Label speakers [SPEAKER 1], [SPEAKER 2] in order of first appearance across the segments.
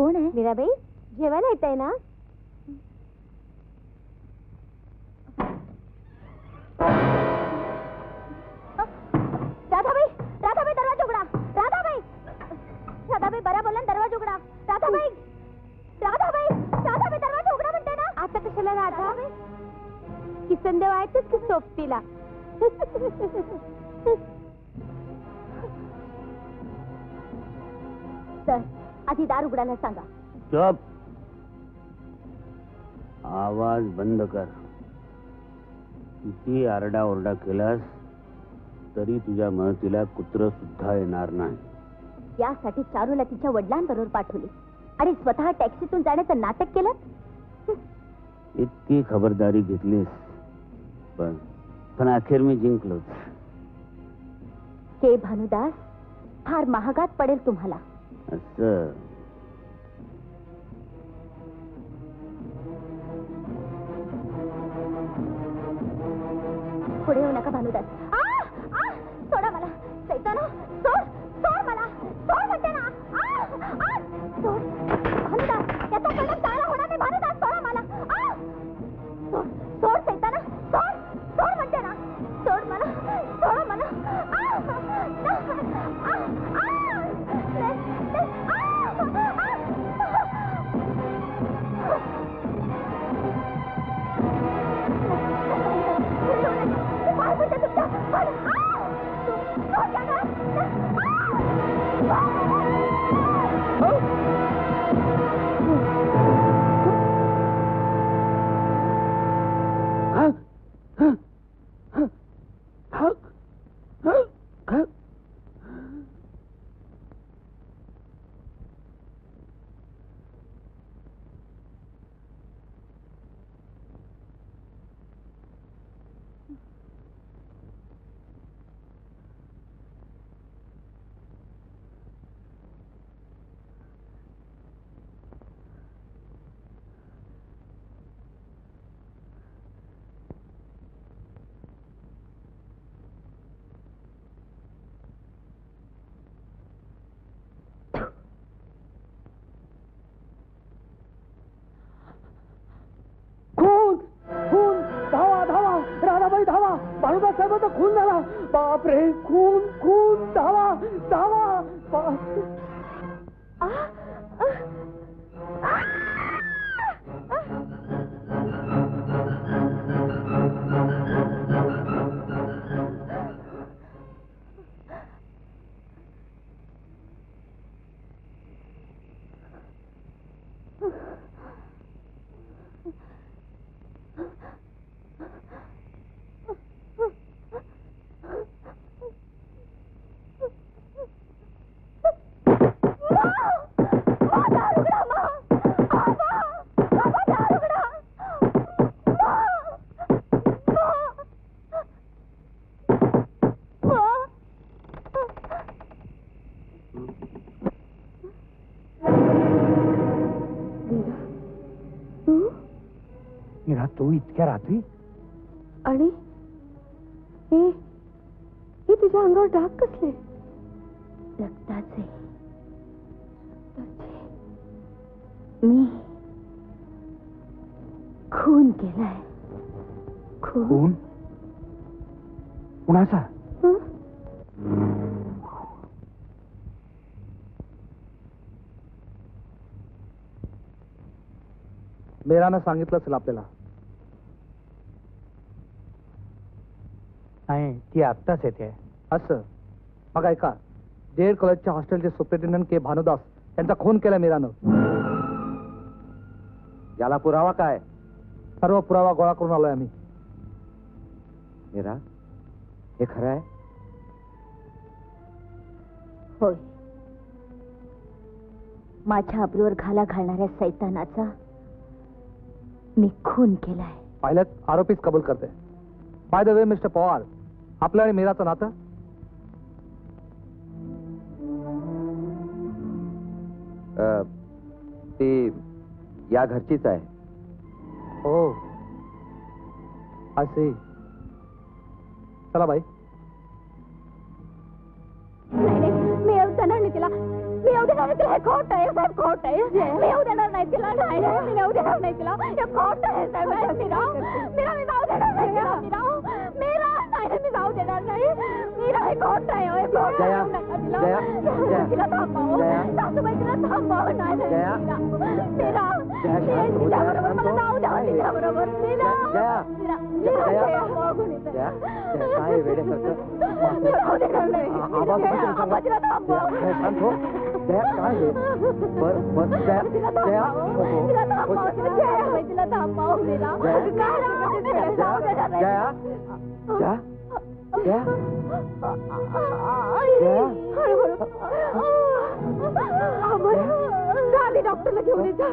[SPEAKER 1] कोण आहे? मीराबाई, जेवायला येत आहे ना? राधाबाई, राधाबाई दरवाजा उघडा. राधाबाई, राधाबाई बरा बोला, दरवाजा उघडा. राधाबाई, राधाबाई, राधाबाई दरवाजा उघडा म्हणते ना. आता कशाला राधा? किसन देव आहेतच की सोबतीला. सर, आधी दार उघडायला सांगा.
[SPEAKER 2] चुप. आवाज बंद कर. किती आरडाओरडा केलास तरी तुझ्या मदतीला कुत्र सुद्धा येणार नाही.
[SPEAKER 1] यासाठी चारूला तिच्या वडिलांबरोबर पाठवली आणि स्वतः टॅक्सीतून जाण्याचं नाटक केलं.
[SPEAKER 2] इतकी खबरदारी घेतलीस, पण अखेर मी जिंकलोच.
[SPEAKER 1] हे भानुदास, फार महागात पडेल तुम्हाला.
[SPEAKER 2] असं
[SPEAKER 1] पुढे येऊ नका भानुदास. सोडा मला. सैतानो, सोड, सोड मला. सोड म्हणते ना. सोड भानुदास, याचा कलम चांगला होणार नाही. भानुदास, सोडा मला. सोड, सोड सैताना. सोड, सोड म्हणते ना. सोड मला, सोड मला.
[SPEAKER 3] साहेबांचा खून झाला. बापरे, खून खून. धावा धावा. तू इतक्या रात्री?
[SPEAKER 1] आणि हे तुझ्या अंगावर डाग कसले? रक्ताचे. मी खून केलाय.
[SPEAKER 3] खून? कुणाचा? मेरानं सांगितलं असेल आपल्याला. नाही, ती आत्ताच येते. असं? मग ऐका, जेल कॉलेजच्या हॉस्टेलचे सुप्रिटेंडंट के भानुदास यांचा खून केला मीरानं. याला पुरावा काय? सर्व पुरावा गोळा करून आलोय आम्ही. मीरा, हे खरं आहे?
[SPEAKER 1] होय. माझ्या अब्रूवर घाला घालणाऱ्या सैतानाचा मी खून केलाय.
[SPEAKER 3] पाहिलं, आरोपीच कबूल करते. By the way mister Pawar, आपलं आणि मीराचं नातं? ती या घरचीच आहे. हो, असे. चला बाई.
[SPEAKER 1] मी अवधान तिला, मी अवधान तिला. हे खोट आहे साहेब, खोट आहे. मी येऊ देणार नाही तिला. नाही मी येऊ देणार नाही तिला. हे खोट आहे साहेब. मीरा मीरा मी जाऊ देणार नाही तिला. मीरा मीरा नाही मी जाऊ देणार नाही. मीरा हे खोट आहे. हे खोट
[SPEAKER 3] जया,
[SPEAKER 1] तिला
[SPEAKER 3] जया, जया.
[SPEAKER 1] तिला थांबव.
[SPEAKER 3] जया.
[SPEAKER 1] सासूबाई तिला थांबव. नाही
[SPEAKER 3] जया.
[SPEAKER 1] मीरा
[SPEAKER 3] जया, शांत हो, जया,
[SPEAKER 1] तिच्याबरोबर
[SPEAKER 3] शांत
[SPEAKER 1] मला
[SPEAKER 3] हो.
[SPEAKER 1] जाऊ द्या.
[SPEAKER 3] काय?
[SPEAKER 1] तिच्याबरोबर मीरा
[SPEAKER 3] जया.
[SPEAKER 1] मीरा
[SPEAKER 3] जया.
[SPEAKER 1] मीरा कोणीतरी.
[SPEAKER 3] जया, जया, काय वेड्यासारखं?
[SPEAKER 1] जाऊ देणार नाही.
[SPEAKER 3] आवाज नको करू सांगा.
[SPEAKER 1] तिला थांबव.
[SPEAKER 3] जया, शांत हो. जया, काय हे? बस जया,
[SPEAKER 1] तिला
[SPEAKER 3] जया,
[SPEAKER 1] थांबव.
[SPEAKER 3] नको.
[SPEAKER 1] तिला थांबव. तिला थांबव. मीरा
[SPEAKER 3] जया.
[SPEAKER 1] मीरा जाऊ देणार नाही.
[SPEAKER 3] जया, जया, जया.
[SPEAKER 1] झाली डॉक्टरला घेऊन येता.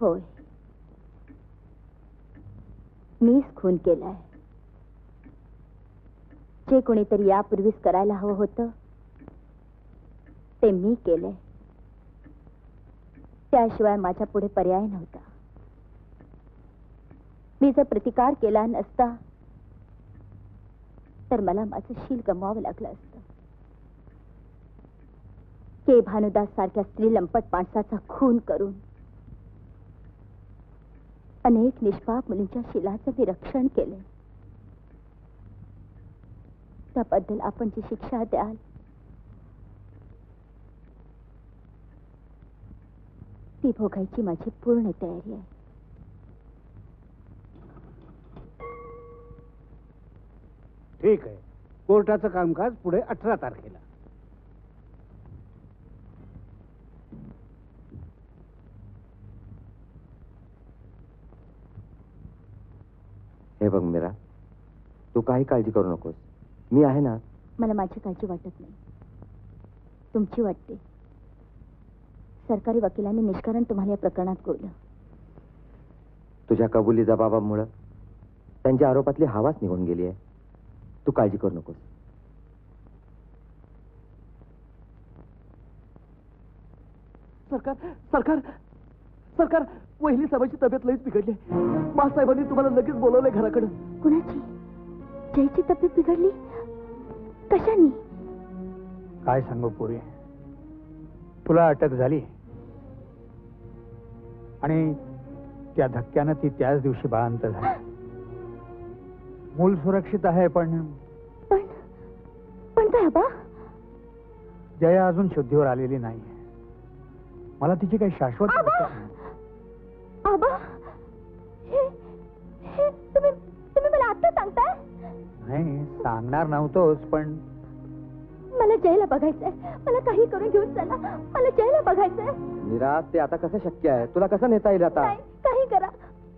[SPEAKER 1] होय, मीच खून केलाय. जे कोणीतरी यापूर्वीच करायला हवं होतं ते मी केलंय. त्याशिवाय माझ्या पुढे पर्याय नव्हता. मी जर प्रतिकार केला नसता तर मला माझं शील गमवावं लागलं असतं. के भानुदास सारख्या स्त्री लंपट माणसाचा खून करून अनेक निष्पाप मुलींच्या शीलाचं मी रक्षण केले. त्याबद्दल आपण जी शिक्षा द्याल ती भोगायची माझी पूर्ण तयारी आहे.
[SPEAKER 2] ठीक आहे. कोर्टाचं कामकाज पुढे 18 तारखेला.
[SPEAKER 4] हे बघ मीरा, तू काही काळजी करू नकोस. मी आहे ना.
[SPEAKER 1] मला माझी काळजी वाटत नाही, तुमची वाटते. सरकारी वकिलांनी निष्कारण तुम्हाला या प्रकरणात गोवलं.
[SPEAKER 4] तुझ्या कबुली जबाबामुळं त्यांच्या आरोपातली हवाच निघून गेली आहे. तू काळजी करू नकोस.
[SPEAKER 3] सरकार सरकार सरकार, वहिनी साहेबांची तब्येत लईच बिघडली. साहेबांनी तुम्हाला लगेच बोलवलंय घराकडे.
[SPEAKER 1] कुणाची? जयची तब्येत बिघडली? कशाने?
[SPEAKER 3] काय सांगू पोरी, तुला अटक झाली आणि त्या धक्क्यानं ती त्याच दिवशी बाळांत झाली. मूल सुरक्षित आहे, पण
[SPEAKER 1] काय आबा?
[SPEAKER 3] जया अजून शुद्धीवर आलेली नाही. मला तिची काही शाश्वत
[SPEAKER 1] आबा, हे तुम्ही मला आता सांगताय?
[SPEAKER 3] नाही, सांगणार नव्हतोच, पण
[SPEAKER 1] मला जयला बघायचंय. मला काही करून घेऊन चला. मला जयला बघायचंय.
[SPEAKER 4] मीरा, ते आता कसं शक्य आहे? तुला कसं नेता येईल आता?
[SPEAKER 1] नाही, काही करा.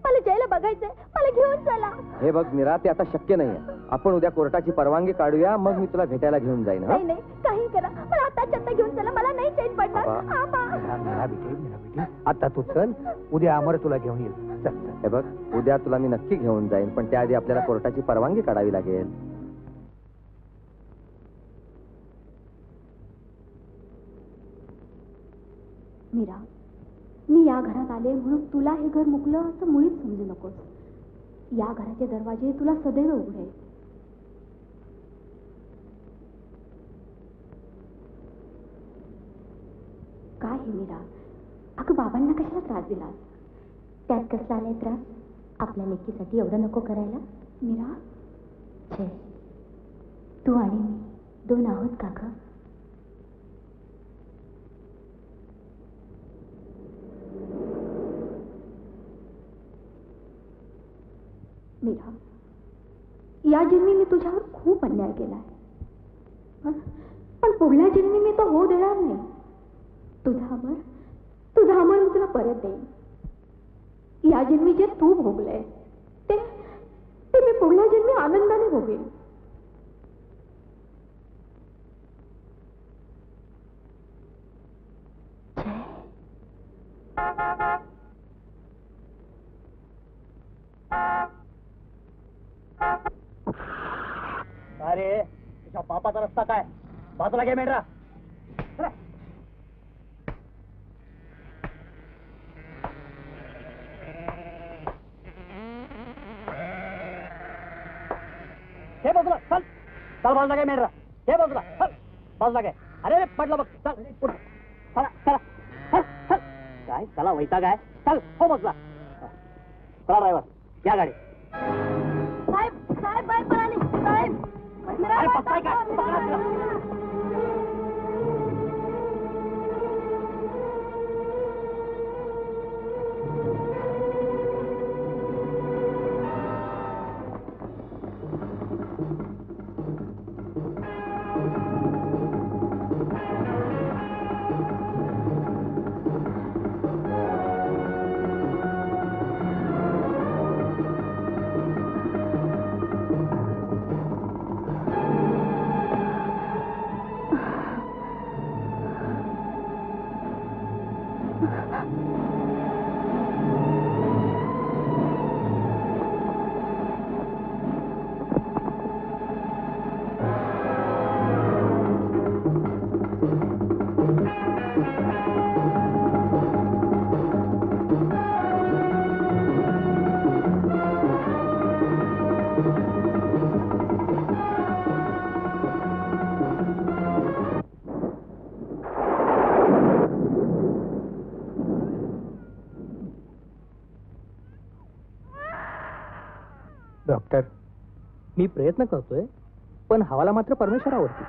[SPEAKER 1] मला जयला बघायचंय. मला घेऊन चला.
[SPEAKER 4] हे बघ मीरा, ते आता शक्य नाहीये. आपण उद्या कोर्टाची परवानगी काढूया, मग मी तुला भेटायला घेऊन जाईन.
[SPEAKER 1] नाही नाही, काही करा. मला आता घेऊन चला. मला नाही चैन पडणार. आबा.
[SPEAKER 3] मेरा बेटी, आता तू चल. उद्या अमर तुला घेऊन येईल. चल चल.
[SPEAKER 4] हे बघ, उद्या तुला मी नक्की घेऊन जाईन, पण त्याआधी आपल्याला कोर्टाची परवानगी काढावी लागेल.
[SPEAKER 1] मीरा, मी या घरात आले म्हणून तुला हे घर मुकलं असं मुळीच समजू नकोस. या घराचे दरवाजे तुला सदैव उघडे. काय हे मीरा, अगं बाबांना कशाला त्रास दिलास? त्यात कसला आलाय त्रास? आपल्या लेकीसाठी एवढं नको करायला. मीरा, छे, तू आणि मी दोन आहोत का ग? मीरा, या जन्मी मी तुझ्यावर खूप अन्याय केलाय, पण पुढल्या जन्मी मी तो होऊ देणार नाही. तुझा अमर मी तुला परत देईन. या जन्मी जे तू भोगलंय ते मी पुढल्या जन्मी आनंदाने भोगेन.
[SPEAKER 3] अरे तुझ्या बापाचा रस्ता काय बाजूला घे मेंढरा हे बाजूला चल चल बाजूला घे मेंढरा हे बाजूला चल बाजूला घे अरे पडला बघ चल उठ. चला चला चल चल काय चला वैताग आहे चल हो बाजूला चला ड्रायव्हर या गाडी
[SPEAKER 1] साहेब साहेब बाई पळाली साहेब
[SPEAKER 3] अरे पत्ताय काय पकडा तिला.
[SPEAKER 5] डॉक्टर मी प्रयत्न करतोय पण हवाला मात्र परमेश्वरावरती.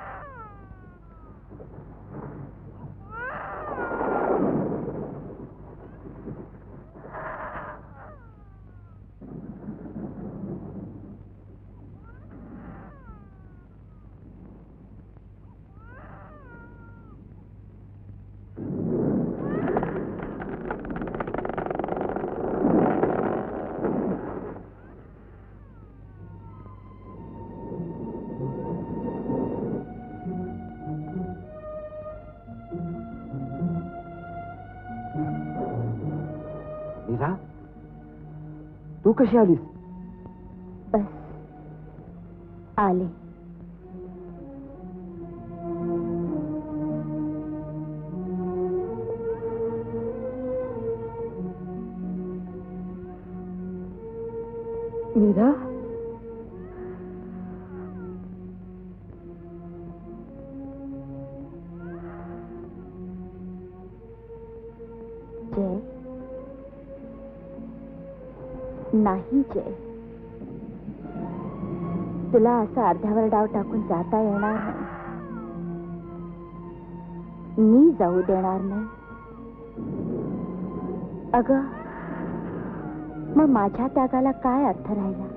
[SPEAKER 4] मीरा तू कशी आलीस?
[SPEAKER 1] बस आले. मीरा जय नाही जय तुला असं अर्ध्यावर डाव टाकून जाता येणार नाही. मी जाऊ देणार नाही. अगं मग माझ्या त्यागाला काय अर्थ राहिला?